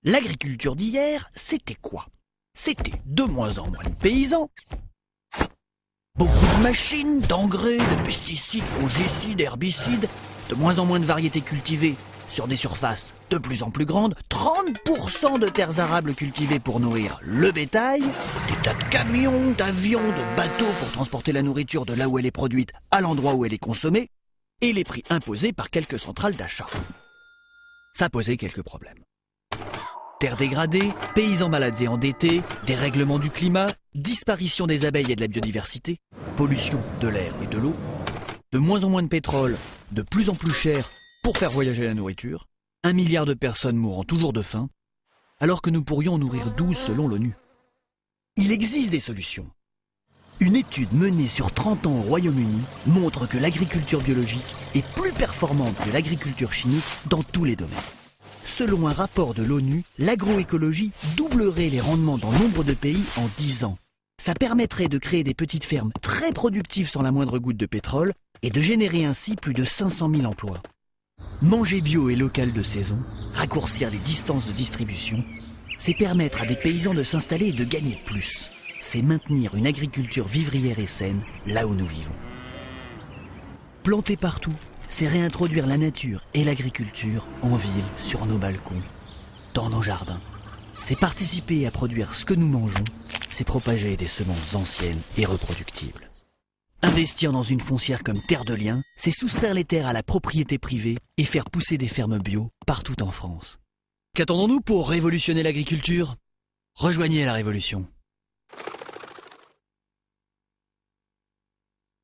L'agriculture d'hier, c'était quoi? C'était de moins en moins de paysans, beaucoup de machines, d'engrais, de pesticides, fongicides, herbicides, de moins en moins de variétés cultivées sur des surfaces de plus en plus grandes, 30% de terres arables cultivées pour nourrir le bétail, des tas de camions, d'avions, de bateaux pour transporter la nourriture de là où elle est produite à l'endroit où elle est consommée, et les prix imposés par quelques centrales d'achat. Ça posait quelques problèmes. Terres dégradées, paysans malades et endettés, dérèglement du climat, disparition des abeilles et de la biodiversité, pollution de l'air et de l'eau, de moins en moins de pétrole, de plus en plus cher pour faire voyager la nourriture, 1 milliard de personnes mourant toujours de faim, alors que nous pourrions en nourrir 12 selon l'ONU. Il existe des solutions. Une étude menée sur 30 ans au Royaume-Uni montre que l'agriculture biologique est plus performante que l'agriculture chimique dans tous les domaines. Selon un rapport de l'ONU, l'agroécologie doublerait les rendements dans nombre de pays en 10 ans. Ça permettrait de créer des petites fermes très productives sans la moindre goutte de pétrole et de générer ainsi plus de 500 000 emplois. Manger bio et local de saison, raccourcir les distances de distribution, c'est permettre à des paysans de s'installer et de gagner plus. C'est maintenir une agriculture vivrière et saine là où nous vivons. Planter partout, c'est réintroduire la nature et l'agriculture en ville, sur nos balcons, dans nos jardins. C'est participer à produire ce que nous mangeons, c'est propager des semences anciennes et reproductibles. Investir dans une foncière comme Terre de Liens, c'est soustraire les terres à la propriété privée et faire pousser des fermes bio partout en France. Qu'attendons-nous pour révolutionner l'agriculture? Rejoignez la révolution.